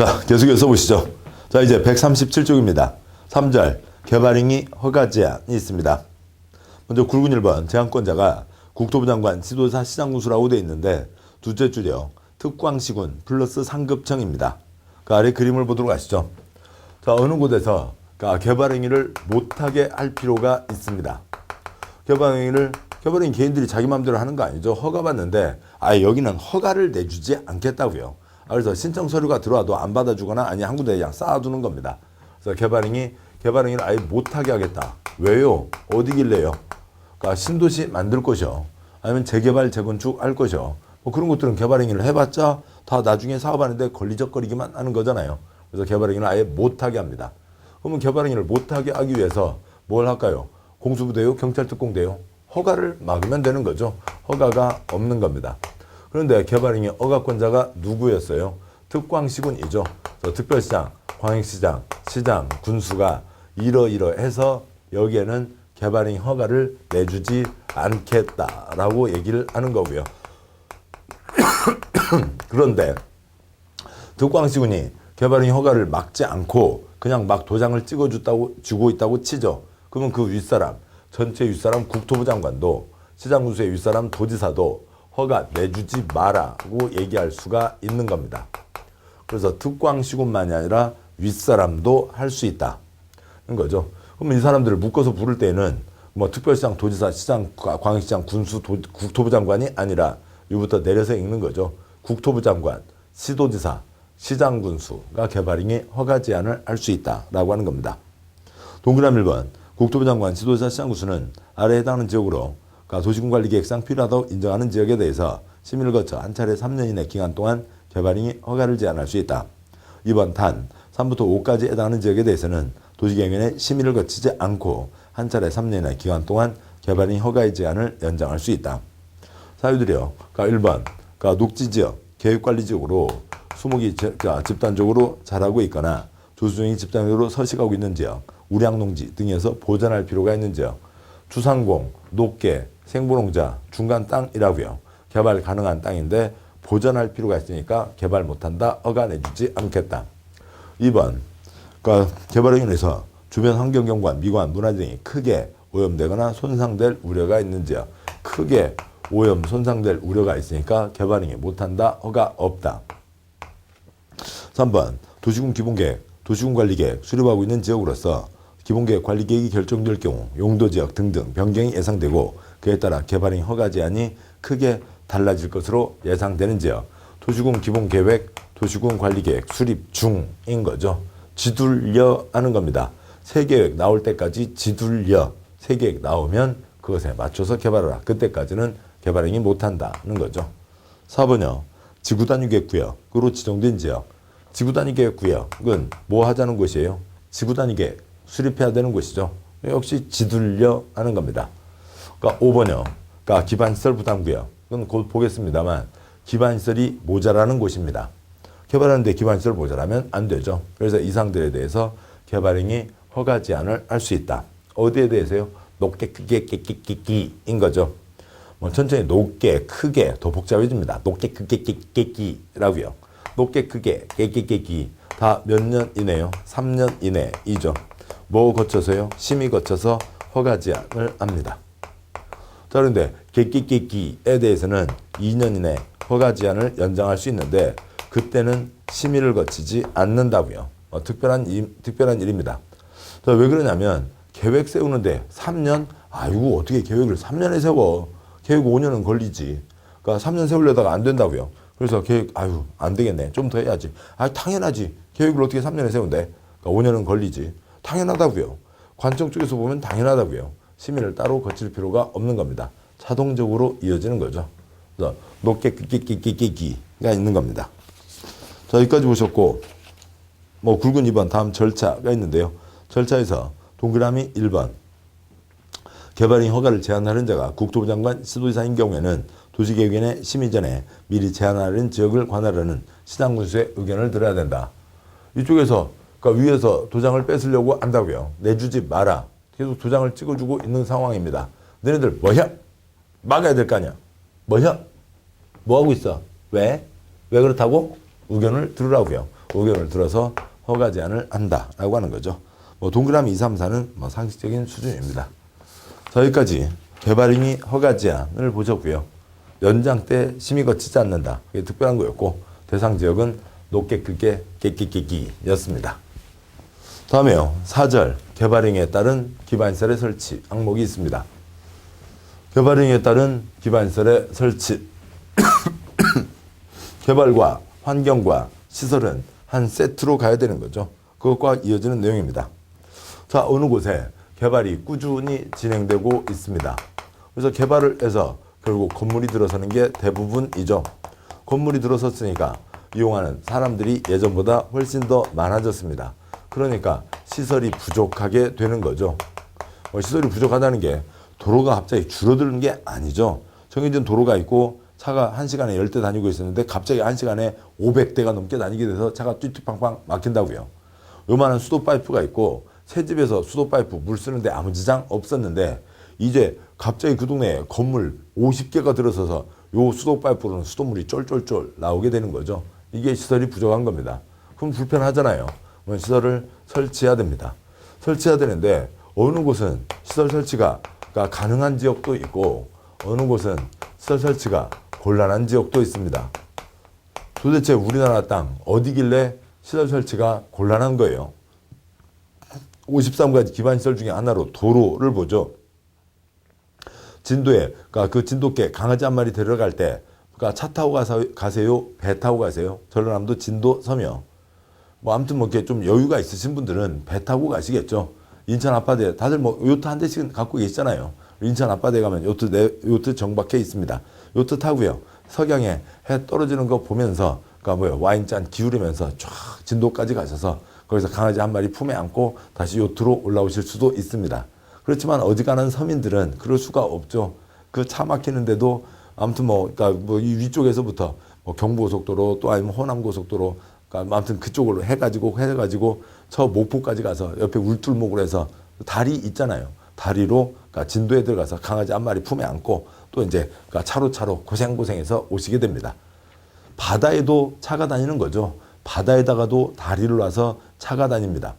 자, 계속해서 보시죠. 자, 이제 137쪽입니다. 3절, 개발행위 허가 제한이 있습니다. 먼저 굵은 1번, 제한권자가 국토부 장관, 지도사, 시장군수라고 되어 있는데 둘째 줄이요. 특광시군 플러스 상급청입니다. 그 아래 그림을 보도록 하시죠. 자, 어느 곳에서 개발행위를 못하게 할 필요가 있습니다. 개발행위 개인들이 자기 마음대로 하는 거 아니죠. 허가받는데 여기는 허가를 내주지 않겠다고요. 그래서 신청 서류가 들어와도 안 받아주거나 아니 한 군데 그냥 쌓아두는 겁니다. 그래서 개발행위를 아예 못하게 하겠다. 왜요? 어디길래요? 그러니까 신도시 만들 것이요. 아니면 재개발, 재건축 할 것이요. 뭐 그런 것들은 개발행위를 해봤자 다 나중에 사업하는데 걸리적거리기만 하는 거잖아요. 그래서 개발행위를 아예 못하게 합니다. 그러면 개발행위를 못하게 하기 위해서 뭘 할까요? 공수부대요? 경찰특공대요? 허가를 막으면 되는 거죠. 허가가 없는 겁니다. 그런데 개발행위 허가권자가 누구였어요? 특광시군이죠. 특별시장, 광역시장, 시장, 군수가 이러이러해서 여기에는 개발행위 허가를 내주지 않겠다라고 얘기를 하는 거고요. 그런데 특광시군이 개발행위 허가를 막지 않고 그냥 막 도장을 주고 있다고 치죠. 그러면 그 윗사람, 전체 윗사람 국토부 장관도 시장군수의 윗사람 도지사도 허가 내주지 마라고 얘기할 수가 있는 겁니다. 그래서 특광시군만이 아니라 윗사람도 할 수 있다는 거죠. 그러면 이 사람들을 묶어서 부를 때는 뭐 특별시장, 도지사, 시장, 광역시장, 군수, 국토부 장관이 아니라 이부터 내려서 읽는 거죠. 국토부 장관, 시도지사, 시장군수가 개발행위 허가 제한을 할 수 있다라고 하는 겁니다. 동그라미 1번, 국토부 장관, 지도자, 시장군수는 아래에 해당하는 지역으로 도시군관리계획상 필요하다고 인정하는 지역에 대해서 심의를 거쳐 한 차례 3년 이내 기간 동안 개발행위 허가를 제한할 수 있다. 2번 단 3부터 5까지 해당하는 지역에 대해서는 도시계획위원회 심의를 거치지 않고 한 차례 3년 이내 기간 동안 개발행위 허가의 제한을 연장할 수 있다. 사유들이요. 1번 녹지지역, 계획관리지역으로 수목이 집단적으로 자라고 있거나 조수종이 집단적으로 서식하고 있는 지역, 우량농지 등에서 보전할 필요가 있는 지역, 주상공, 녹계, 생분홍자, 중간 땅이라고요. 개발 가능한 땅인데 보전할 필요가 있으니까 개발 못한다. 허가 내주지 않겠다. 2번, 개발행위에서 주변 환경경관, 미관, 문화 등이 크게 오염되거나 손상될 우려가 있는 지역, 크게 오염, 손상될 우려가 있으니까 개발행위 못한다. 허가 없다. 3번, 도시군 기본계획, 도시군관리계획 수립하고 있는 지역으로서 기본계획 관리계획이 결정될 경우 용도지역 등등 변경이 예상되고 그에 따라 개발행위 허가 제한이 크게 달라질 것으로 예상되는 지역, 도시군 기본계획, 도시군 관리계획 수립 중인 거죠. 지둘려 하는 겁니다. 새 계획 나올 때까지 지둘려, 새 계획 나오면 그것에 맞춰서 개발하라. 그때까지는 개발행위 못한다는 거죠. 4번요. 지구단위계획구역으로 지정된 지역, 지구단위계획구역은 뭐 하자는 곳이에요? 지구단위계획 수립해야 되는 곳이죠. 역시 지둘려 하는 겁니다. 5번이요. 기반시설 부담구역. 그건 곧 보겠습니다만 기반시설이 모자라는 곳입니다. 개발하는데 기반시설 모자라면 안 되죠. 그래서 이 사항들에 대해서 개발행위 허가 제한을 할 수 있다. 어디에 대해서요? 높게, 크게, 끼끼끼끼인 거죠. 천천히 높게, 크게 더 복잡해집니다. 높게, 크게, 끼끼끼라고요. 높게, 크게, 끼끼끼끼 다 몇 년 이내요? 3년 이내이죠. 뭐 거쳐서요? 심의 거쳐서 허가 제한을 합니다. 자, 그런데 개끼끼끼에 대해서는 2년 이내 허가 제한을 연장할 수 있는데 그때는 심의를 거치지 않는다고요. 특별한 일입니다. 자, 왜 그러냐면 계획 세우는데 3년? 아이고 어떻게 계획을 3년에 세워. 계획 5년은 걸리지. 그러니까 3년 세우려다가 안 된다고요. 그래서 계획 안 되겠네. 좀 더 해야지. 당연하지. 계획을 어떻게 3년에 세운대. 그러니까 5년은 걸리지. 당연하다고요. 관청 쪽에서 보면 당연하다고요. 심의를 따로 거칠 필요가 없는 겁니다. 자동적으로 이어지는 거죠. 그래서 높게 끼끼끼끼끼가 있는 겁니다. 자, 여기까지 보셨고 굵은 2번 다음 절차가 있는데요. 절차에서 동그라미 1번 개발행위 허가를 제한하는 자가 국토부 장관, 시도지사인 경우에는 도시계획위원회 심의 전에 미리 제한하는 지역을 관할하는 시장군수의 의견을 들어야 된다. 이쪽에서 위에서 도장을 뺏으려고 한다고요. 내주지 마라. 계속 도장을 찍어주고 있는 상황입니다. 너네들 뭐야? 막아야 될 거 아니야. 뭐야? 뭐 하고 있어? 왜? 왜 그렇다고? 의견을 들으라고요. 의견을 들어서 허가 제한을 한다라고 하는 거죠. 뭐 동그라미 2, 3, 4는 뭐 상식적인 수준입니다. 자, 여기까지 개발행위 허가 제한을 보셨고요. 연장 때 심의 거치지 않는다. 그게 특별한 거였고 대상 지역은 높게 크게 깨끼깨끼였습니다. 다음에요. 4절 개발행위에 따른 기반시설의 설치 항목이 있습니다. 개발행위에 따른 기반시설의 설치 개발과 환경과 시설은 한 세트로 가야 되는 거죠. 그것과 이어지는 내용입니다. 자, 어느 곳에 개발이 꾸준히 진행되고 있습니다. 그래서 개발을 해서 결국 건물이 들어서는 게 대부분이죠. 건물이 들어섰으니까 이용하는 사람들이 예전보다 훨씬 더 많아졌습니다. 그러니까 시설이 부족하게 되는 거죠. 시설이 부족하다는 게 도로가 갑자기 줄어드는 게 아니죠. 정해진 도로가 있고 차가 1시간에 10대 다니고 있었는데 갑자기 1시간에 500대가 넘게 다니게 돼서 차가 띠띠팡팡 막힌다고요. 요만한 수도 파이프가 있고 새 집에서 수도 파이프 물 쓰는데 아무 지장 없었는데 이제 갑자기 그 동네에 건물 50개가 들어서서 요 수도 파이프로는 수돗물이 쫄쫄쫄 나오게 되는 거죠. 이게 시설이 부족한 겁니다. 그럼 불편하잖아요. 시설을 설치해야 됩니다. 설치해야 되는데 어느 곳은 시설 설치가 가능한 지역도 있고 어느 곳은 시설 설치가 곤란한 지역도 있습니다. 도대체 우리나라 땅 어디길래 시설 설치가 곤란한 거예요? 53가지 기반시설 중에 하나로 도로를 보죠. 진도에, 그 진돗개 강아지 한 마리 데려갈 때, 차 타고 가세요? 배 타고 가세요? 전라남도 진도 섬이요. 아무튼 이렇게 좀 여유가 있으신 분들은 배 타고 가시겠죠. 인천 앞바다에 다들 요트 한 대씩 갖고 계시잖아요. 인천 앞바다에 가면 요트 정박해 있습니다. 요트 타고요. 석양에 해 떨어지는 거 보면서, 와인잔 기울이면서 쫙 진도까지 가셔서 거기서 강아지 한 마리 품에 안고 다시 요트로 올라오실 수도 있습니다. 그렇지만 어지간한 서민들은 그럴 수가 없죠. 그 차 막히는데도 아무튼 이 위쪽에서부터 경부고속도로 또 아니면 호남고속도로 아무튼 그쪽으로 해가지고 저 목포까지 가서 옆에 울tur목으로 해서 다리 있잖아요. 다리로 진도에 들어가서 강아지 한 마리 품에 안고 또 이제 차로 고생해서 오시게 됩니다. 바다에도 차가 다니는 거죠. 바다에다가도 다리를 놔서 차가 다닙니다.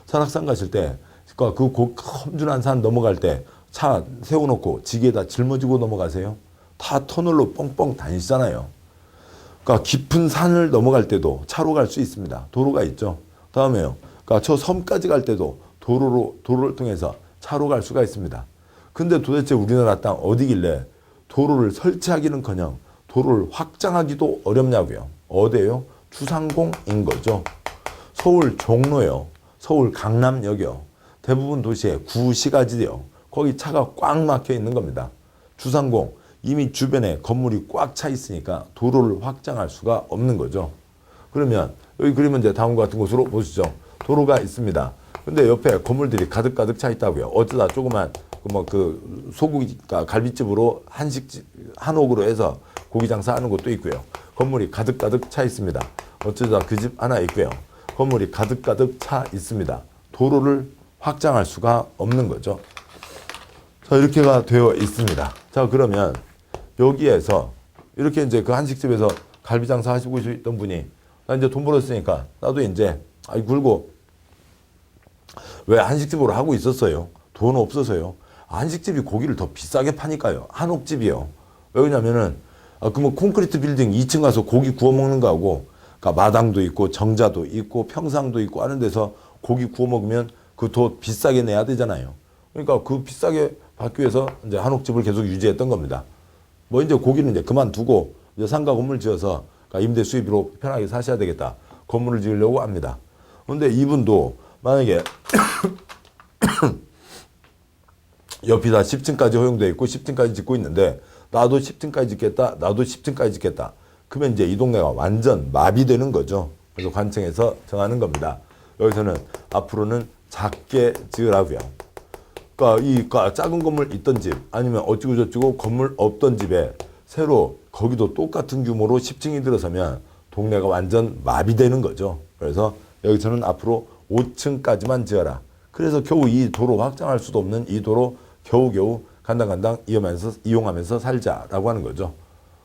설악산 가실 때 그 험준한 산 넘어갈 때 차 세워놓고 지게에다 짊어지고 넘어가세요. 다 터널로 뻥뻥 다니시잖아요. 깊은 산을 넘어갈 때도 차로 갈 수 있습니다. 도로가 있죠. 다음에요. 저 섬까지 갈 때도 도로를 통해서 차로 갈 수가 있습니다. 근데 도대체 우리나라 땅 어디길래 도로를 설치하기는커녕 도로를 확장하기도 어렵냐고요. 어디예요? 주상공인 거죠. 서울 종로요. 서울 강남역이요. 대부분 도시에 구시가지요. 거기 차가 꽉 막혀 있는 겁니다. 주상공. 이미 주변에 건물이 꽉 차 있으니까 도로를 확장할 수가 없는 거죠. 그러면 여기 그리면 이제 다음과 같은 곳으로 보시죠. 도로가 있습니다. 근데 옆에 건물들이 가득 차 있다고요. 어쩌다 조그만 소고기 갈비집으로 한옥으로 해서 고기 장사하는 곳도 있고요. 건물이 가득 차 있습니다. 어쩌다 그 집 하나 있고요. 건물이 가득 차 있습니다. 도로를 확장할 수가 없는 거죠. 자, 이렇게가 되어 있습니다. 자, 그러면 여기에서 이렇게 이제 그 한식집에서 갈비 장사 하시고 있던 분이 나 이제 돈 벌었으니까 나도 이제 굴고 왜 한식집으로 하고 있었어요? 돈 없어서요. 한식집이 고기를 더 비싸게 파니까요. 한옥집이요. 왜냐면은 콘크리트 빌딩 2층 가서 고기 구워 먹는 거하고 마당도 있고 정자도 있고 평상도 있고 하는 데서 고기 구워 먹으면 그 더 비싸게 내야 되잖아요. 그러니까 그 비싸게 받기 위해서 이제 한옥집을 계속 유지했던 겁니다. 이제 고기는 이제 그만두고 이제 상가 건물 지어서 임대 수입으로 편하게 사셔야 되겠다. 건물을 지으려고 합니다. 그런데 이분도 만약에 옆이 다 10층까지 허용되어 있고 10층까지 짓고 있는데 나도 10층까지 짓겠다. 나도 10층까지 짓겠다. 그러면 이제 이 동네가 완전 마비되는 거죠. 그래서 관청에서 정하는 겁니다. 여기서는 앞으로는 작게 지으라고요. 이 작은 건물 있던 집 아니면 어찌고 저찌고 건물 없던 집에 새로 거기도 똑같은 규모로 10층이 들어서면 동네가 완전 마비되는 거죠. 그래서 여기서는 앞으로 5층까지만 지어라. 그래서 겨우 이 도로 확장할 수도 없는 이 도로 겨우겨우 간당간당 이용하면서 살자라고 하는 거죠.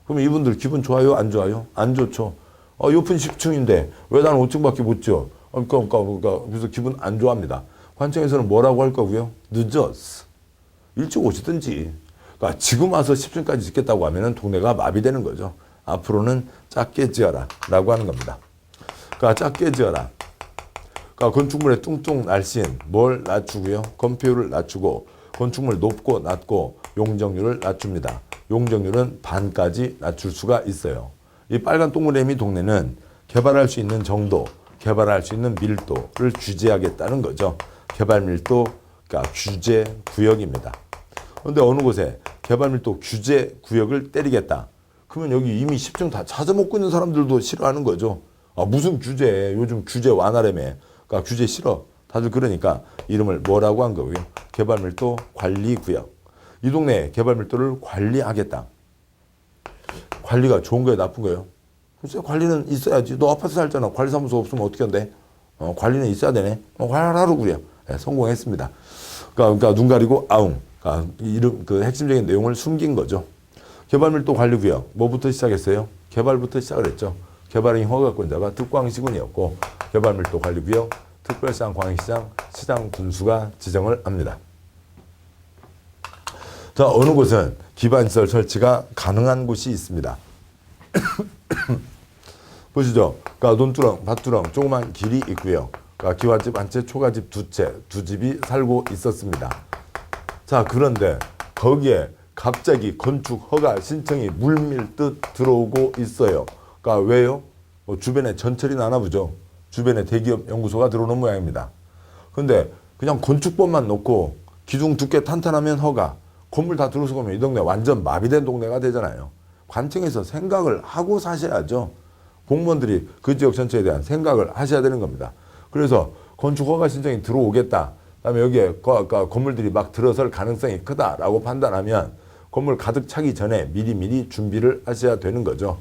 그럼 이분들 기분 좋아요? 안 좋아요? 안 좋죠. 옆은 10층인데 왜 나는 5층밖에 못 지어? 그러니까 그래서 기분 안 좋아합니다. 관청에서는 뭐라고 할 거고요? 늦었어. 일찍 오시든지. 그러니까 지금 와서 10층까지 짓겠다고 하면은 동네가 마비되는 거죠. 앞으로는 작게 지어라 라고 하는 겁니다. 그러니까 작게 지어라. 그러니까 건축물의 뚱뚱 날씬 뭘 낮추고요? 건폐율을 낮추고 건축물 높고 낮고 용적률을 낮춥니다. 용적률은 반까지 낮출 수가 있어요. 이 빨간 동그라미 동네는 개발할 수 있는 정도, 개발할 수 있는 밀도를 규제하겠다는 거죠. 개발 밀도, 그러니까 규제 구역입니다. 그런데 어느 곳에 개발 밀도 규제 구역을 때리겠다. 그러면 여기 이미 10층 다 찾아먹고 있는 사람들도 싫어하는 거죠. 무슨 규제, 요즘 규제 완화라며. 그러니까 규제 싫어. 다들 그러니까 이름을 뭐라고 한 거고요. 개발 밀도 관리 구역. 이 동네 개발 밀도를 관리하겠다. 관리가 좋은 거예요, 나쁜 거예요? 글쎄, 관리는 있어야지. 너 아파트 살잖아. 관리사무소 없으면 어떻게 한대? 관리는 있어야 되네. 관리하라고요. 네, 성공했습니다. 그러니까 눈 가리고 아웅. 그러니까 이름 그 핵심적인 내용을 숨긴 거죠. 개발밀도 관리구역 뭐부터 시작했어요? 개발부터 시작을 했죠. 개발행 허가권자가 특광시군이었고 개발밀도 관리구역 특별시장, 광역시장, 시장 군수가 지정을 합니다. 자, 어느 곳은 기반시설 설치가 가능한 곳이 있습니다. 보시죠. 그러니까 논두렁, 밭두렁, 조그만 길이 있고요. 그러니까 기와집 한 채, 초가집 두 채, 두 집이 살고 있었습니다. 자, 그런데 거기에 갑자기 건축 허가 신청이 물밀듯 들어오고 있어요. 그러니까 왜요? 주변에 전철이 나나 보죠. 주변에 대기업 연구소가 들어오는 모양입니다. 근데 그냥 건축법만 놓고 기둥 두께 탄탄하면 허가, 건물 다 들어서면 이 동네 완전 마비된 동네가 되잖아요. 관청에서 생각을 하고 사셔야죠. 공무원들이 그 지역 전체에 대한 생각을 하셔야 되는 겁니다. 그래서 건축 허가 신청이 들어오겠다. 그다음에 여기에 건물들이 막 들어설 가능성이 크다라고 판단하면 건물 가득 차기 전에 미리미리 준비를 하셔야 되는 거죠.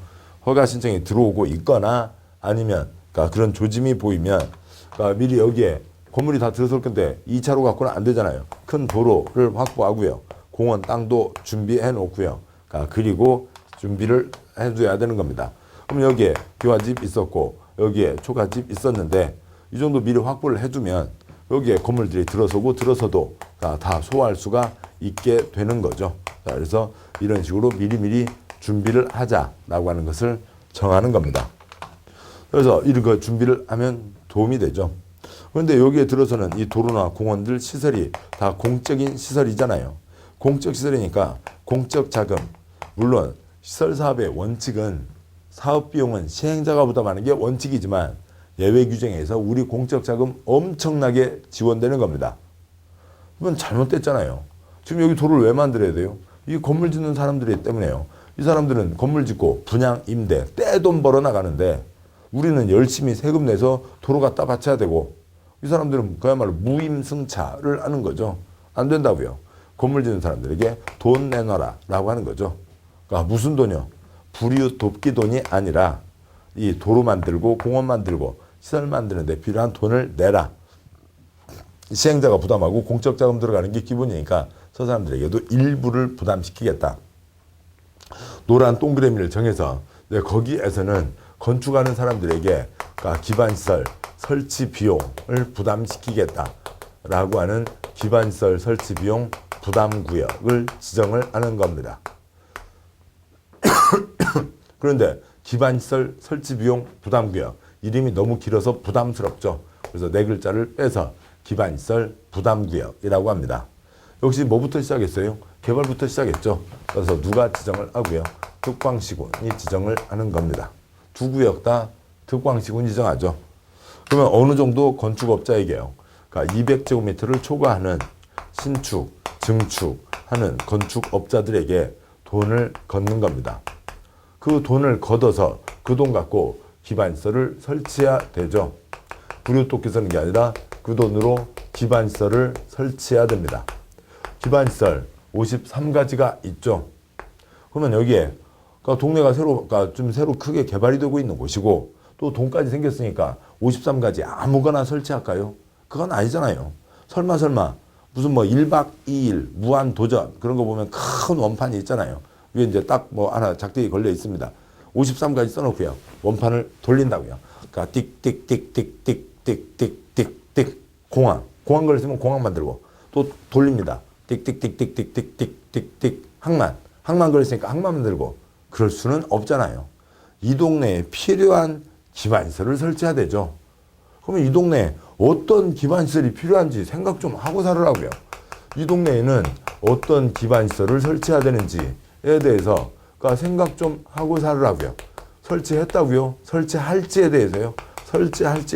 허가 신청이 들어오고 있거나 아니면 그러니까 그런 조짐이 보이면 그러니까 미리 여기에 건물이 다 들어설 건데 2차로 갖고는 안 되잖아요. 큰 도로를 확보하고요. 공원 땅도 준비해 놓고요. 그러니까 그리고 준비를 해줘야 되는 겁니다. 그럼 여기에 기와집 있었고 여기에 초가집 있었는데 이 정도 미리 확보를 해두면 여기에 건물들이 들어서고 들어서도 다 소화할 수가 있게 되는 거죠. 자, 그래서 이런 식으로 미리미리 준비를 하자라고 하는 것을 정하는 겁니다. 그래서 이런 거 준비를 하면 도움이 되죠. 그런데 여기에 들어서는 이 도로나 공원들 시설이 다 공적인 시설이잖아요. 공적 시설이니까 공적 자금, 물론 시설 사업의 원칙은 사업 비용은 시행자가 부담하는 게 원칙이지만 예외 규정에서 우리 공적 자금 엄청나게 지원되는 겁니다. 이건 잘못됐잖아요. 지금 여기 도로를 왜 만들어야 돼요? 이 건물 짓는 사람들이 때문에요. 이 사람들은 건물 짓고 분양, 임대, 떼돈 벌어 나가는데 우리는 열심히 세금 내서 도로 갖다 바쳐야 되고 이 사람들은 그야말로 무임승차를 하는 거죠. 안 된다고요. 건물 짓는 사람들에게 돈 내놔라 라고 하는 거죠. 그러니까 무슨 돈이요? 불이웃 돕기 돈이 아니라 이 도로 만들고 공원 만들고 시설 만드는데 필요한 돈을 내라. 시행자가 부담하고 공적 자금 들어가는 게 기본이니까 저 사람들에게도 일부를 부담시키겠다. 노란 동그라미를 정해서 거기에서는 건축하는 사람들에게 그러니까 기반시설 설치 비용을 부담시키겠다라고 하는 기반시설 설치 비용 부담구역을 지정을 하는 겁니다. 그런데 기반시설 설치 비용 부담구역 이름이 너무 길어서 부담스럽죠. 그래서 네 글자를 빼서 기반시설 부담구역이라고 합니다. 역시 뭐부터 시작했어요? 개발부터 시작했죠. 그래서 누가 지정을 하고요? 특광시군이 지정을 하는 겁니다. 두 구역 다 특광시군이 지정하죠. 그러면 어느 정도 건축업자에게요. 그러니까 200제곱미터를 초과하는 신축, 증축하는 건축업자들에게 돈을 걷는 겁니다. 그 돈을 걷어서 그 돈 갖고 기반시설을 설치해야 되죠. 불이웃돕기 쓰는 게 아니라 그 돈으로 기반시설을 설치해야 됩니다. 기반시설 53가지가 있죠. 그러면 여기에 그러니까 동네가 그러니까 좀 새로 크게 개발이 되고 있는 곳이고 또 돈까지 생겼으니까 53가지 아무거나 설치할까요? 그건 아니잖아요. 설마 무슨 뭐 1박 2일 무한 도전 그런 거 보면 큰 원판이 있잖아요. 위에 이제 딱 뭐 하나 작대기 걸려 있습니다. 53까지 써놓고요. 원판을 돌린다고요. 그러니까 띡띡띡띡띡띡띡띡 공항 걸 쓰면 공항 만들고 또 돌립니다. 띡띡띡띡띡띡띡 항만 걸 쓰니까 항만 만들고 그럴 수는 없잖아요. 이 동네에 필요한 기반시설을 설치해야 되죠. 그러면 이 동네에 어떤 기반시설이 필요한지 생각 좀 하고 살으라고요. 이 동네에는 어떤 기반시설을 설치해야 되는지에 대해서 그러니까 생각 좀 하고 살으라고요. 설치했다고요? 설치할지에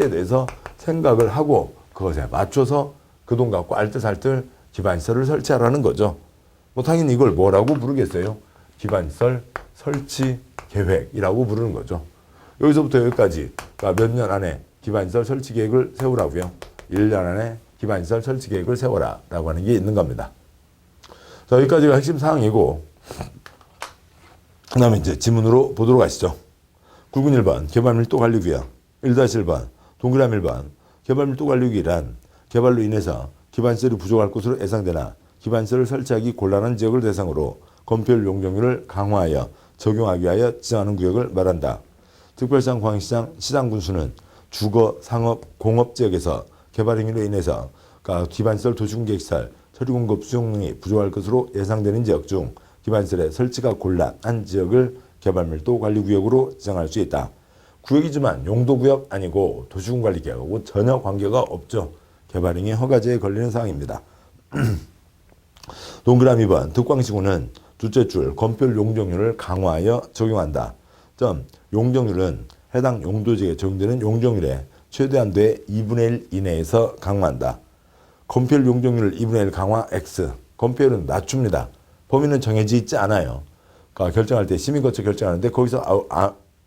대해서 생각을 하고 그것에 맞춰서 그 돈 갖고 알뜰살뜰 기반시설을 설치하라는 거죠. 뭐 당연히 이걸 뭐라고 부르겠어요? 기반시설 설치 계획이라고 부르는 거죠. 여기서부터 여기까지 그러니까 몇 년 안에 기반시설 설치 계획을 세우라고요. 1년 안에 기반시설 설치 계획을 세워라 라고 하는 게 있는 겁니다. 자, 여기까지가 핵심 사항이고 그 다음에 이제 지문으로 보도록 하시죠. 굵은 1번 개발밀도 관리구역 1-1번 동그라미 1번 개발밀도 관리구역이란 개발로 인해서 기반시설이 부족할 것으로 예상되나 기반시설을 설치하기 곤란한 지역을 대상으로 건폐율 용적률을 강화하여 적용하기 위하여 지정하는 구역을 말한다. 특별시장, 광역시장, 시장 군수는 주거, 상업, 공업지역에서 개발 행위로 인해서 기반시설, 도시공개시설, 서류공급 수용량이 부족할 것으로 예상되는 지역 중 기반시설의 설치가 곤란한 지역을 개발밀도 관리구역으로 지정할 수 있다. 구역이지만 용도구역 아니고 도시군관리구역하고 전혀 관계가 없죠. 개발행위 허가제에 걸리는 사항입니다. 동그라미 2번 득광시구는 둘째 줄 건폐율 용적률을 강화하여 적용한다. 용적률은 해당 용도지역에 적용되는 용적률의 최대한도의 2분의 1 이내에서 강화한다. 건폐율 용적률을 2분의 1 강화 X. 건폐율은 낮춥니다. 범위는 정해져 있지 않아요. 그러니까 결정할 때 심의 거쳐 결정하는데 거기서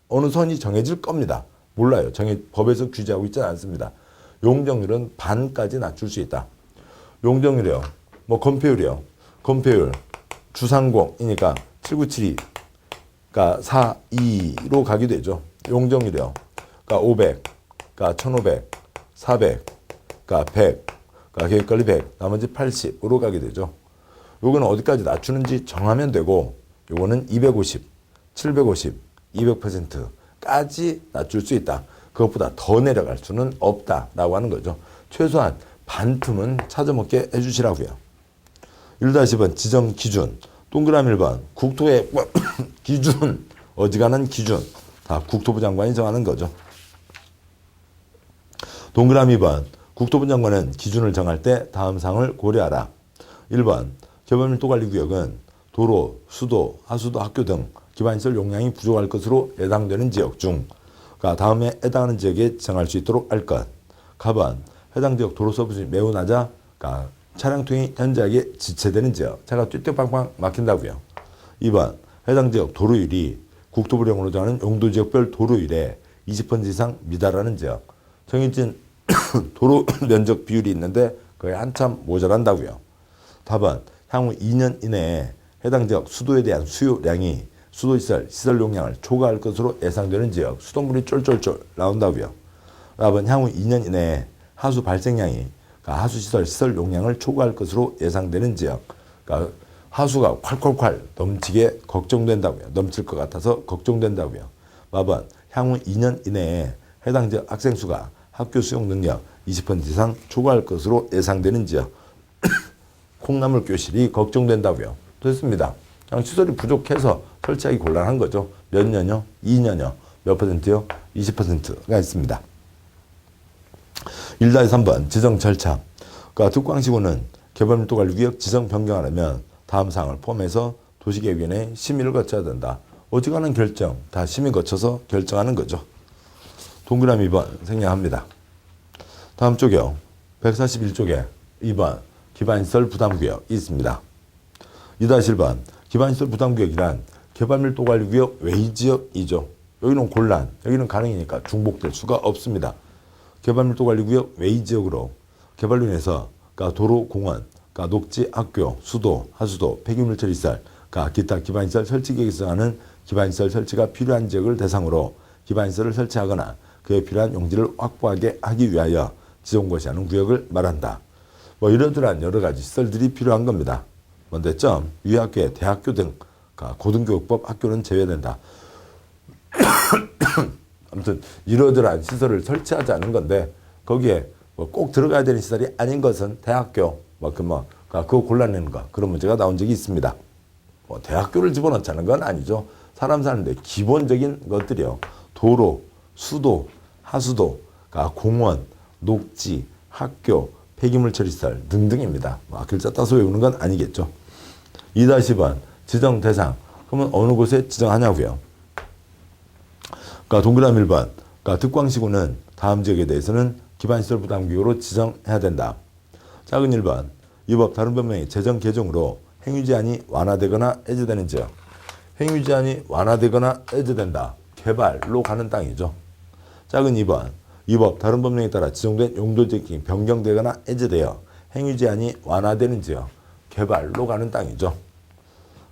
어느 선이 정해질 겁니다. 몰라요. 법에서 규제하고 있지 않습니다. 용적률은 반까지 낮출 수 있다. 용적률이요. 뭐 건폐율이요. 건폐율 주상공이니까 7972 그러니까 42로 가게 되죠. 용적률이요. 그러니까 500, 그러니까 1500, 400, 그러니까 100, 그러니까 계획관리 100, 나머지 80으로 가게 되죠. 요거는 어디까지 낮추는지 정하면 되고 요거는 250, 750, 200%까지 낮출 수 있다. 그것보다 더 내려갈 수는 없다라고 하는 거죠. 최소한 반틈은 찾아먹게 해주시라고요. 1-10번 지정 기준 동그라미 1번 국토의 기준 어지간한 기준 다 국토부 장관이 정하는 거죠. 동그라미 2번 국토부 장관은 기준을 정할 때 다음 사항을 고려하라. 1번 개발밀도관리구역은 도로, 수도, 하수도, 학교 등 기반시설 용량이 부족할 것으로 예상되는 지역 중 다음에 해당하는 지역에 지정할 수 있도록 할 것. 가번 해당 지역 도로 서비스 매우 낮아 차량 통행이 현저하게 지체되는 지역. 차가 뛰뛰빵빵 막힌다고요. 2번 해당 지역 도로율이 국토부령으로 정하는 용도지역별 도로율의 20% 이상 미달하는 지역. 정해진 도로 면적 비율이 있는데 그게 한참 모자란다고요. 답은 향후 2년 이내에 해당 지역 수도에 대한 수요량이 수도시설, 시설 용량을 초과할 것으로 예상되는 지역, 수돗물이 쫄쫄쫄 나온다고요. 답은 향후 2년 이내에 하수 발생량이 하수시설, 시설 용량을 초과할 것으로 예상되는 지역, 하수가 콸콸콸 넘치게 걱정된다고요. 넘칠 것 같아서 걱정된다고요. 답은 향후 2년 이내에 해당 지역 학생 수가 학교 수용 능력 20% 이상 초과할 것으로 예상되는 지역, 콩나물 교실이 걱정된다고요. 됐습니다. 시설이 부족해서 설치하기 곤란한 거죠. 몇 년요? 2년요. 몇 퍼센트요? 20%가 있습니다. 1-3번 지정 절차. 득광시구는 개발밀도관리구역 지정 변경하려면 다음 사항을 포함해서 도시계획위원회 심의를 거쳐야 된다. 어지간한 결정 다 심의 거쳐서 결정하는 거죠. 동그라미 2번 생략합니다. 다음 쪽이요. 141쪽에 2번 기반시설 부담구역이 있습니다. 2-1번 기반시설 부담구역이란 개발밀도관리구역 외지역이죠. 여기는 곤란, 여기는 가능이니까 중복될 수가 없습니다. 개발밀도관리구역 외지역으로 개발로 인해서 도로, 공원, 녹지, 학교, 수도, 하수도, 폐기물처리시설, 기타 기반시설 설치계획에 정하는 기반시설 설치가 필요한 지역을 대상으로 기반시설을 설치하거나 그에 필요한 용지를 확보하게 하기 위하여 지정 고시하는 구역을 말한다. 이러저러한 여러 가지 시설들이 필요한 겁니다. 먼저 유아학교에 대학교 등 고등교육법 학교는 제외된다. 아무튼 이러저러한 시설을 설치하자는 건데 거기에 뭐꼭 들어가야 되는 시설이 아닌 것은 대학교 그거 골라내는 거 그런 문제가 나온 적이 있습니다. 대학교를 집어넣자는 건 아니죠. 사람 사는데 기본적인 것들이요. 도로, 수도, 하수도, 공원, 녹지, 학교, 폐기물 처리시설 등등입니다. 글자 따서 외우는 건 아니겠죠. 2-10번 지정 대상. 그러면 어느 곳에 지정하냐고요. 동그라미 1번. 득광시구는 다음 지역에 대해서는 기반시설 부담구역으로 지정해야 된다. 작은 1번. 이 법 다른 법령의 제정 개정으로 행위 제한이 완화되거나 해제되는 지역. 행위 제한이 완화되거나 해제된다. 개발로 가는 땅이죠. 작은 2번. 이 법 다른 법령에 따라 지정된 용도지역이 변경되거나 해제되어 행위 제한이 완화되는 지역. 개발로 가는 땅이죠.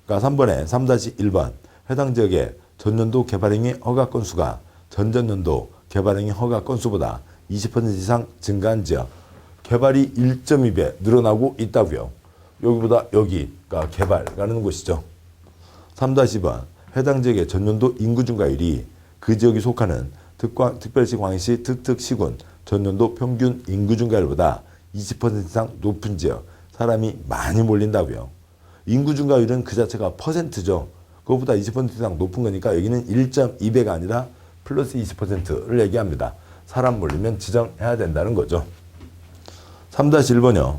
3번에 3-1번. 해당 지역의 전년도 개발행위 허가 건수가 전전년도 개발행위 허가 건수보다 20% 이상 증가한 지역. 개발이 1.2배 늘어나고 있다고요. 여기보다 여기가 개발가는 곳이죠. 3-2번. 해당 지역의 전년도 인구 증가율이 그 지역이 속하는 특별시, 광역시, 특특시군 전년도 평균 인구 증가율보다 20% 이상 높은 지역. 사람이 많이 몰린다고요. 인구 증가율은 그 자체가 퍼센트죠. 그것보다 20% 이상 높은 거니까 여기는 1.2배가 아니라 플러스 20%를 얘기합니다. 사람 몰리면 지정해야 된다는 거죠. 3-1번이요.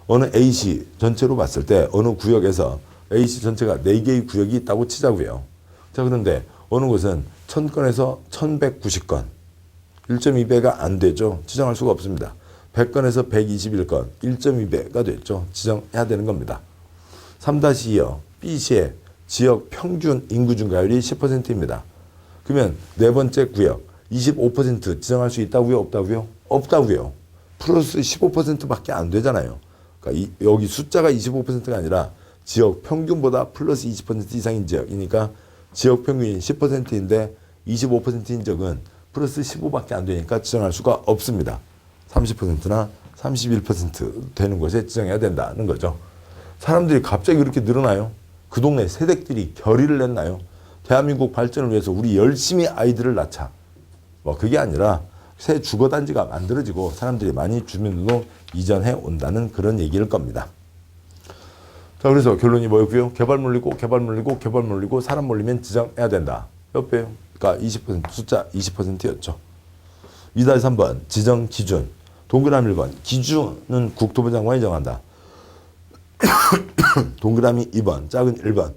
어느 A시 전체로 봤을 때 어느 구역에서 A시 전체가 4개의 구역이 있다고 치자고요. 자, 그런데 어느 곳은 1000건에서 1190건. 1.2배가 안 되죠. 지정할 수가 없습니다. 100건에서 121건. 1.2배가 됐죠. 지정해야 되는 겁니다. 3-2요. B시의 지역 평균 인구 증가율이 10%입니다. 그러면 네 번째 구역 25% 지정할 수 있다고요? 없다고요? 없다고요. 플러스 15%밖에 안 되잖아요. 그러니까 여기 숫자가 25%가 아니라 지역 평균보다 플러스 20% 이상인 지역이니까 지역 평균이 10%인데 25%인 지역은 플러스 15밖에 안 되니까 지정할 수가 없습니다. 30%나 31% 되는 곳에 지정해야 된다는 거죠. 사람들이 갑자기 그렇게 늘어나요? 그 동네 세댁들이 결의를 냈나요? 대한민국 발전을 위해서 우리 열심히 아이들을 낳자. 그게 아니라 새 주거단지가 만들어지고 사람들이 많이 주민으로 이전해 온다는 그런 얘기일 겁니다. 자, 그래서 결론이 뭐였고요? 개발 몰리고 사람 몰리면 지정해야 된다. 몇 배요? 그러니까 20% 숫자 20%였죠. 2-3번 지정 기준. 동그라미 1번. 기준은 국토부 장관이 정한다. 동그라미 2번. 작은 1번.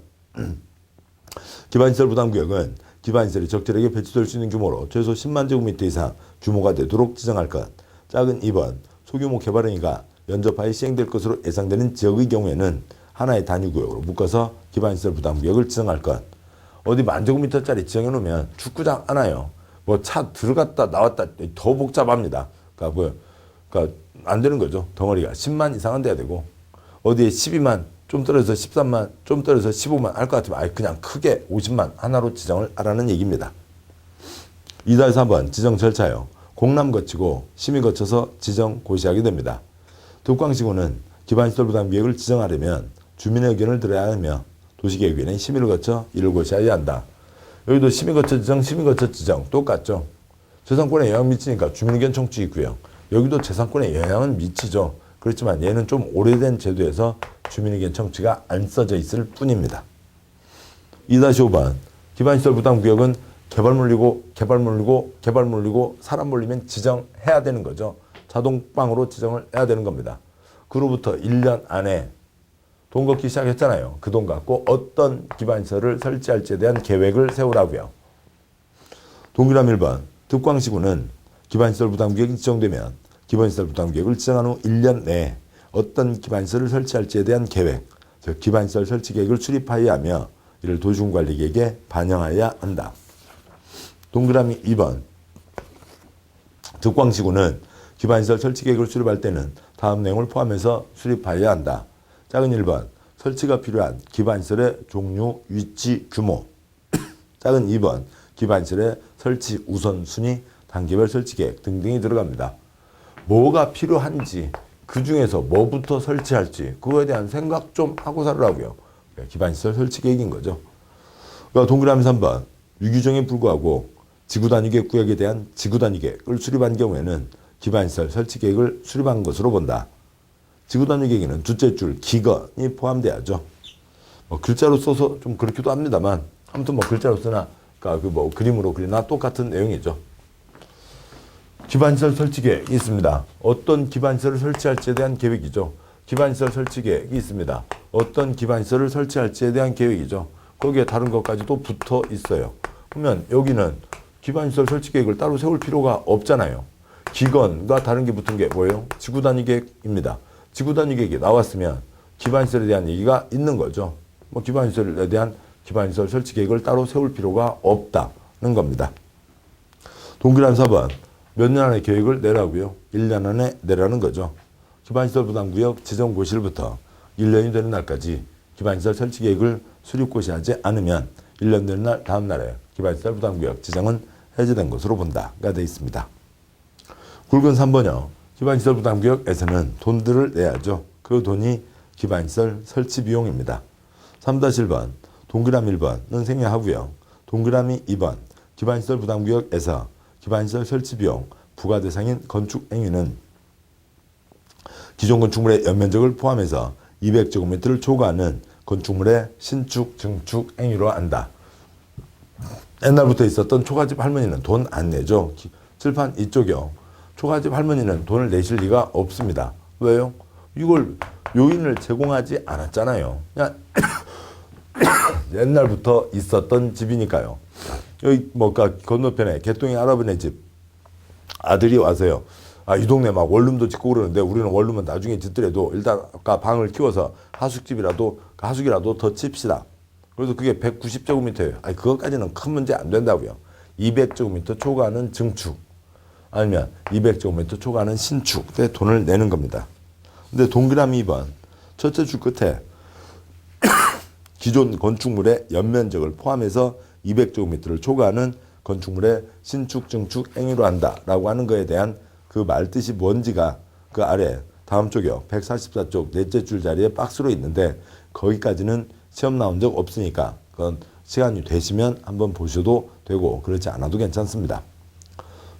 기반시설 부담구역은 기반시설이 적절하게 배치될 수 있는 규모로 최소 10만 제곱미터 이상 규모가 되도록 지정할 것. 작은 2번. 소규모 개발행위가 연접하에 시행될 것으로 예상되는 지역의 경우에는 하나의 단위구역으로 묶어서 기반시설 부담구역을 지정할 것. 어디 10,000제곱미터짜리 지정해 놓으면 축구장 하나요. 차 들어갔다 나왔다 더 복잡합니다. 그러니까 안 되는 거죠. 덩어리가 10만 이상은 돼야 되고 어디에 12만 좀 떨어져서 13만 좀 떨어져서 15만 할 것 같으면 그냥 크게 50만 하나로 지정을 하라는 얘기입니다. 2-3번 지정 절차요. 공람 거치고 심의 거쳐서 지정 고시하게 됩니다. 득광시구는 기반시설 부담구역을 지정하려면 주민의 의견을 들어야 하며 도시계획위원회는 심의를 거쳐 이를 고시해야 한다. 여기도 심의 거쳐 지정 똑같죠. 재산권에 영향 미치니까 주민의견 청취 있고요. 여기도 재산권에 영향은 미치죠. 그렇지만 얘는 좀 오래된 제도에서 주민의견 청취가 안 써져 있을 뿐입니다. 2-5번 기반시설 부담구역은 개발 몰리고 사람 몰리면 지정해야 되는 거죠. 자동방으로 지정을 해야 되는 겁니다. 그로부터 1년 안에 돈 걷기 시작했잖아요. 그 돈 갖고 어떤 기반시설을 설치할지에 대한 계획을 세우라고요. 동그라미 1번 득광시구는 기반시설 부담구역이 지정되면 기반시설 부담구역을 지정한 후 1년 내에 어떤 기반시설을 설치할지에 대한 계획, 즉 기반시설 설치 계획을 수립하여야 하며 이를 도시군관리계획에 반영하여야 한다. 동그라미 2번 득광시구는 기반시설 설치 계획을 수립할 때는 다음 내용을 포함해서 수립하여야 한다. 작은 1번 설치가 필요한 기반시설의 종류, 위치, 규모. 작은 2번 기반시설의 설치 우선순위, 단계별 설치 계획 등등이 들어갑니다. 뭐가 필요한지 그 중에서 뭐부터 설치할지 그거에 대한 생각 좀 하고 살으라고요. 기반시설 설치 계획인 거죠. 동그라미 3번 유규정에 불구하고 지구단위계획 구역에 대한 지구단위계획을 수립한 경우에는 기반시설 설치 계획을 수립한 것으로 본다. 지구단위계획에는 둘째 줄 기건이 포함돼야죠. 뭐 글자로 써서 좀 그렇기도 합니다만 아무튼 뭐 글자로 쓰나 그러니까 그 뭐 그림으로 그리나 똑같은 내용이죠. 기반시설 설치 계획이 있습니다. 어떤 기반시설을 설치할지에 대한 계획이죠. 기반시설 설치 계획이 있습니다. 어떤 기반시설을 설치할지에 대한 계획이죠. 거기에 다른 것까지도 붙어 있어요. 그러면 여기는 기반시설 설치 계획을 따로 세울 필요가 없잖아요. 기건과 다른 게 붙은 게 뭐예요? 지구단위 계획입니다. 지구단위 계획이 나왔으면 기반시설에 대한 얘기가 있는 거죠. 뭐 기반시설에 대한 기반시설 설치 계획을 따로 세울 필요가 없다는 겁니다. 동그라미 4번. 몇 년 안에 계획을 내라고요? 1년 안에 내라는 거죠. 기반시설 부담구역 지정 고시일부터 1년이 되는 날까지 기반시설 설치 계획을 수립 고시하지 않으면 1년 되는 날 다음 날에 기반시설 부담구역 지정은 해제된 것으로 본다가 되어 있습니다. 굵은 3번이요. 기반시설 부담구역에서는 돈들을 내야죠. 그 돈이 기반시설 설치 비용입니다. 3-1번 동그라미 1번은 생략하고요. 동그라미 2번 기반시설 부담구역에서 기반시설 설치 비용 부과 대상인 건축 행위는 기존 건축물의 연면적을 포함해서 200제곱미터를 초과하는 건축물의 신축, 증축 행위로 한다. 옛날부터 있었던 초가집 할머니는 돈 안 내죠. 칠판 이쪽이요. 초가집 할머니는 돈을 내실 리가 없습니다. 왜요? 이걸 요인을 제공하지 않았잖아요. 그냥 옛날부터 있었던 집이니까요. 여기 뭐가 건너편에 개똥이 할아버지 집 아들이 와서요. 아, 이 동네 막 원룸도 짓고 그러는데 우리는 원룸은 나중에 짓더라도 일단 아까 방을 키워서 하숙이라도 더 칩시다. 그래서 그게 190제곱미터예요. 아니 그것까지는 큰 문제 안 된다고요. 200제곱미터 초과하는 증축 아니면 200제곱미터 초과하는 신축에 돈을 내는 겁니다. 근데 동그라미 2번 첫째 줄 끝에 기존 건축물의 연면적을 포함해서 200제곱미터를 초과하는 건축물의 신축, 증축 행위로 한다라고 하는 거에 대한 그 말뜻이 뭔지가 그 아래 다음 쪽이요. 144쪽 넷째 줄 자리에 박스로 있는데 거기까지는 시험 나온 적 없으니까 그건 시간이 되시면 한번 보셔도 되고 그렇지 않아도 괜찮습니다.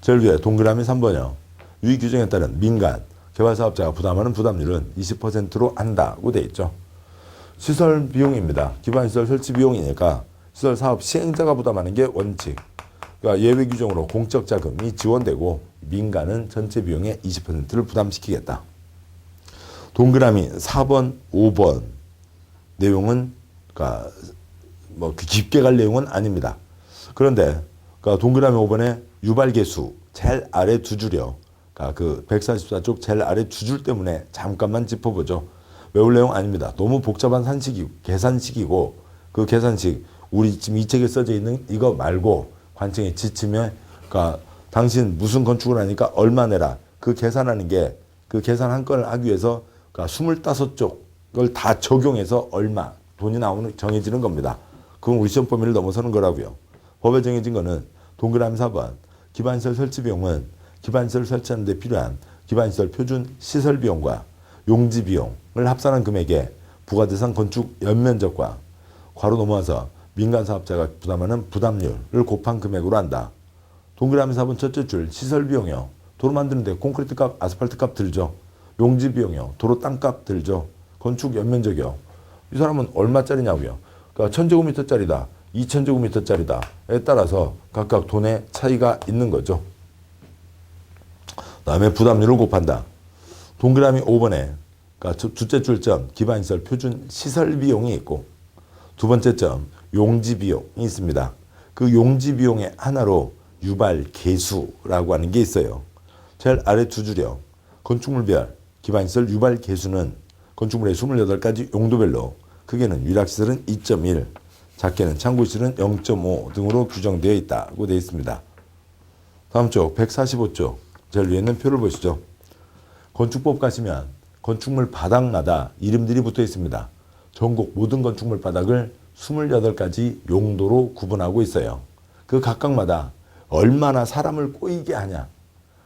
제일 위에 동그라미 3번이요. 위 규정에 따른 민간 개발사업자가 부담하는 부담률은 20%로 한다고 돼 있죠. 시설 비용입니다. 기반시설 설치 비용이니까 시설 사업 시행자가 부담하는 게 원칙. 그러니까 예외 규정으로 공적 자금이 지원되고 민간은 전체 비용의 20%를 부담시키겠다. 동그라미 4번, 5번 내용은 그러니까 뭐 깊게 갈 내용은 아닙니다. 그런데 그러니까 동그라미 5번에 유발계수 제일 아래 두 줄이요. 그러니까 그 144쪽 제일 아래 두 줄 때문에 잠깐만 짚어보죠. 외울 내용 아닙니다. 너무 복잡한 계산식이고 그 계산식 우리 지금 이 책에 써져 있는 이거 말고 관청에 지침에 그러니까 당신 무슨 건축을 하니까 얼마 내라 그 계산하는 게 그 계산 한 건을 하기 위해서 그러니까 25쪽을 다 적용해서 얼마 돈이 나오는 정해지는 겁니다. 그건 우리 시험 범위를 넘어서는 거라고요. 법에 정해진 거는 동그라미 4번 기반시설 설치 비용은 기반시설 설치하는 데 필요한 기반시설 표준 시설 비용과 용지 비용을 합산한 금액에 부과대상 건축 연면적과 괄호 넘어와서 민간 사업자가 부담하는 부담률을 곱한 금액으로 한다. 동그라미 4번 첫째 줄 시설 비용이요. 도로 만드는데 콘크리트 값, 아스팔트 값 들죠. 용지 비용이요. 도로 땅값 들죠. 건축 연면적이요. 이 사람은 얼마짜리냐고요. 그러니까 1000제곱미터짜리다. 2000제곱미터짜리다에 따라서 각각 돈의 차이가 있는 거죠. 다음에 부담률을 곱한다. 동그라미 5번에 그러니까 둘째 줄점 기반시설 표준 시설 비용이 있고 두 번째 점 용지 비용이 있습니다. 그 용지 비용의 하나로 유발 개수라고 하는 게 있어요. 제일 아래 두 줄이요. 건축물별 기반시설 유발 개수는 건축물의 28가지 용도별로 크게는 위락시설은 2.1, 작게는 창고시설은 0.5 등으로 규정되어 있다고 되어 있습니다. 다음 쪽 145쪽 제일 위에 있는 표를 보시죠. 건축법 가시면 건축물 바닥마다 이름들이 붙어 있습니다. 전국 모든 건축물 바닥을 28가지 용도로 구분하고 있어요. 그 각각마다 얼마나 사람을 꼬이게 하냐.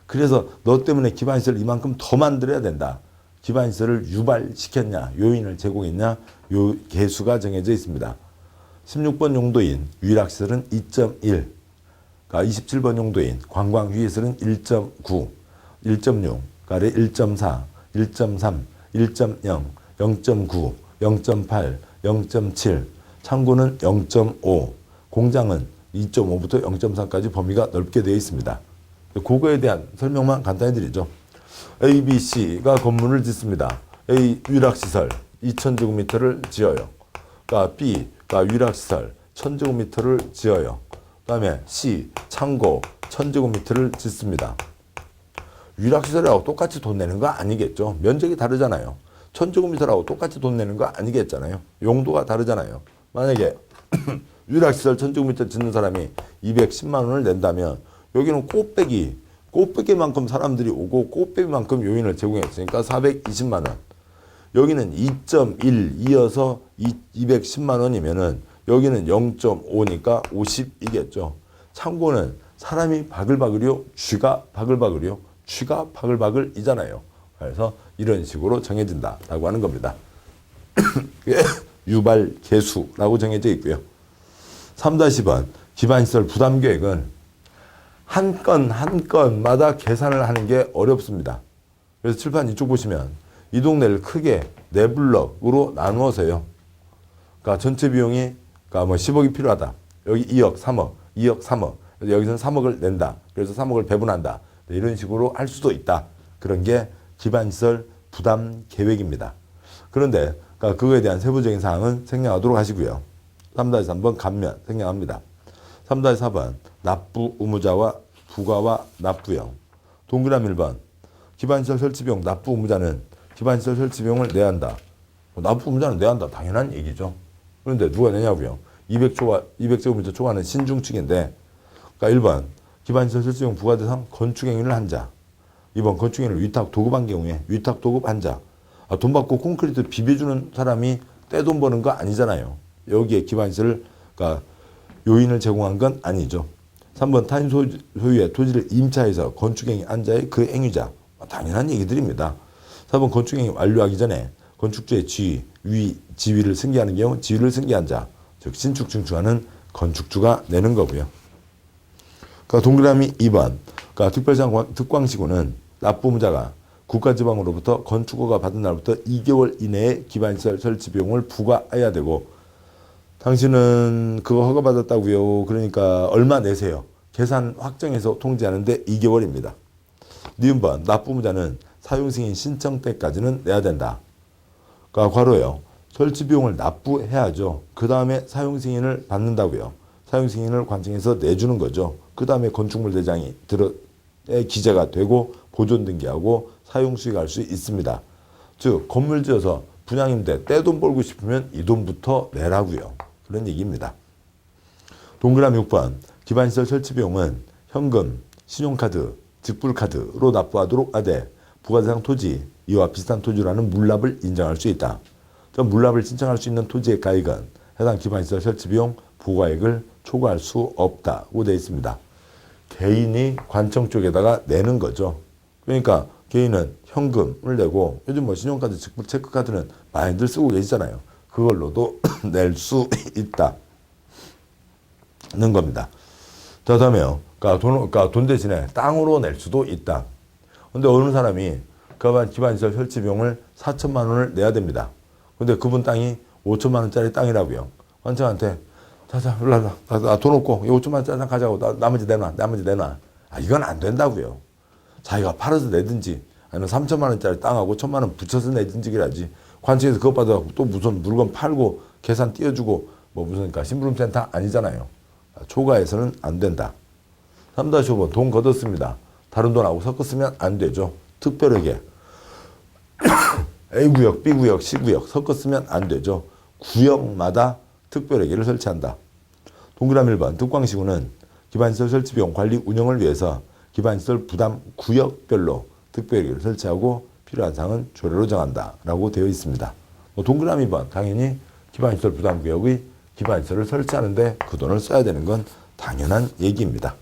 그래서 너 때문에 기반시설을 이만큼 더 만들어야 된다. 기반시설을 유발시켰냐, 요인을 제공했냐, 요 개수가 정해져 있습니다. 16번 용도인 위락시설은 2.1, 그러니까 27번 용도인 관광휴게실은 1.9, 1.6, 가래 1.4, 1.3, 1.0, 0.9, 0.8, 0.7, 창고는 0.5, 공장은 2.5부터 0.3까지 범위가 넓게 되어 있습니다. 그거에 대한 설명만 간단히 드리죠. A, B, C가 건물을 짓습니다. A 위락시설 2000제곱미터를 지어요. 그러니까 B가 위락시설 1000제곱미터를 지어요. 그 다음에 C 창고 1000제곱미터를 짓습니다. 위락시설하고 똑같이 돈 내는 거 아니겠죠. 면적이 다르잖아요. 1000제곱미터라고 똑같이 돈 내는 거 아니겠잖아요. 용도가 다르잖아요. 만약에 위락시설 1000제곱미터 짓는 사람이 210만 원을 낸다면 여기는 꽃배기만큼 사람들이 오고 꽃배기만큼 요인을 제공했으니까 420만 원. 여기는 2.1이어서 210만 원이면은 여기는 0.5니까 50이겠죠. 창고는 사람이 바글바글이요, 쥐가 바글바글이요, 쥐가 바글바글이잖아요. 그래서 이런 식으로 정해진다라고 하는 겁니다. 유발 개수라고 정해져 있고요. 3-10번 기반시설 부담계획은 한 건마다 계산을 하는 게 어렵습니다. 그래서 칠판 이쪽 보시면 이 동네를 크게 4블럭으로 나누어서요. 그러니까 전체 비용이 그러니까 뭐 10억이 필요하다. 여기 2억, 3억, 2억, 3억. 여기서는 3억을 낸다. 그래서 3억을 배분한다. 이런 식으로 할 수도 있다. 그런 게 기반시설 부담 계획입니다. 그런데 그러니까 그거에 대한 세부적인 사항은 생략하도록 하시고요. 3-3번 감면 생략합니다. 3-4번 납부 의무자와 부가와 납부형. 동그라미 1번 기반시설 설치비용 납부 의무자는 기반시설 설치비용을 내야 한다. 납부 의무자는 내야 한다. 당연한 얘기죠. 그런데 누가 내냐고요. 200제곱미터 초과하는 신중축인데, 그러니까 1번 기반시설 설치비용 부과 대상 건축행위를 한 자. 2번 건축행위를 위탁 도급한 경우에 위탁 도급한 자. 돈 받고 콘크리트 비벼주는 사람이 떼돈 버는 거 아니잖아요. 여기에 기반시설을 그러니까 요인을 제공한 건 아니죠. 3번 타인 소유의 토지를 임차해서 건축행위 한 자의 그 행위자. 당연한 얘기들입니다. 4번 건축행위 완료하기 전에 건축주의 지위를 승계하는 경우 지위를 승계한 자, 즉 신축 증축하는 건축주가 내는 거고요. 그러니까 동그라미 2번 그러니까 특별시장 특광시구는 납부 의무자가 국가지방으로부터 건축허가 받은 날부터 2개월 이내에 기반시설 설치 비용을 부과해야 되고, 당신은 그거 허가받았다고요. 그러니까 얼마 내세요. 계산 확정해서 통지하는데 2개월입니다. 니은번 납부 의무자는 사용승인 신청 때까지는 내야 된다. 그러니까 괄호요. 설치 비용을 납부해야죠. 그 다음에 사용승인을 받는다고요. 사용승인을 관청해서 내주는 거죠. 그 다음에 건축물 대장이 기재가 되고 보존 등기하고 사용 수익할 수 있습니다. 즉 건물 지어서 분양임대 떼돈 벌고 싶으면 이 돈부터 내라고요. 그런 얘기입니다. 동그라미 6번 기반시설 설치 비용은 현금, 신용카드, 직불카드로 납부하도록 하되 부가대상 토지, 이와 비슷한 토지라는 물납을 인정할 수 있다. 저 물납을 신청할 수 있는 토지의 가액은 해당 기반시설 설치 비용 부과액을 초과할 수 없다고 되어 있습니다. 개인이 관청 쪽에다가 내는 거죠. 그러니까 개인은 현금을 내고 요즘 뭐 신용카드, 직불, 체크카드는 많이들 쓰고 계시잖아요. 그걸로도 낼 수 있다는 겁니다. 그 다음에요. 그러니까 돈 대신에 땅으로 낼 수도 있다. 근데 어느 사람이 그 기반시설 설치 비용을 4천만 원을 내야 됩니다. 근데 그분 땅이 5천만 원짜리 땅이라고요. 관청한테 자자 일로 와. 돈 없고 5천만 원짜리 땅 가져가고 나머지 내놔. 이건 안 된다고요. 자기가 팔아서 내든지 아니면 3천만 원짜리 땅하고 1천만 원 붙여서 내든지 그래야지. 관청에서 그것 받아서 또 무슨 물건 팔고 계산 띄워주고 뭐 무슨 그러니까 심부름센터 아니잖아요. 초과해서는 안 된다. 3-5번 돈 걷었습니다. 다른 돈하고 섞었으면 안 되죠. 특별하게 A구역, B구역, C구역 섞었으면 안 되죠. 구역마다 특별회계를 설치한다. 동그라미 1번 특광시구는 기반시설 설치비용 관리 운영을 위해서 기반시설 부담 구역별로 특별회계를 설치하고 필요한 사항은 조례로 정한다 라고 되어 있습니다. 동그라미 2번 당연히 기반시설 부담구역의 기반시설을 설치하는데 그 돈을 써야 되는 건 당연한 얘기입니다.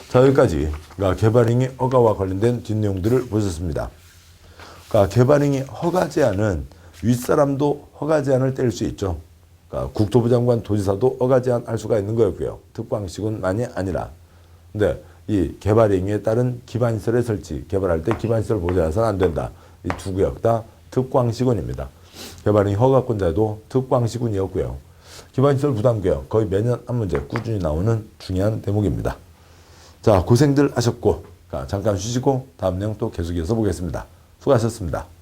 자, 여기까지 개발행위 허가와 관련된 뒷내용들을 보셨습니다. 그러니까 개발행위 허가 제한은 윗사람도 허가 제한을 뗄 수 있죠. 국토부 장관, 도지사도 어가제한 할 수가 있는 거였고요. 특광시군만이 아니라. 근데 이 개발 행위에 따른 기반시설의 설치, 개발할 때 기반시설 보장해서는 안 된다. 이 두 구역 다 특광시군입니다. 개발 행위 허가권자도 특광시군이었고요. 기반시설 부담구역 거의 매년 한 문제 꾸준히 나오는 중요한 대목입니다. 자, 고생들 하셨고 잠깐 쉬시고 다음 내용 또 계속해서 보겠습니다. 수고하셨습니다.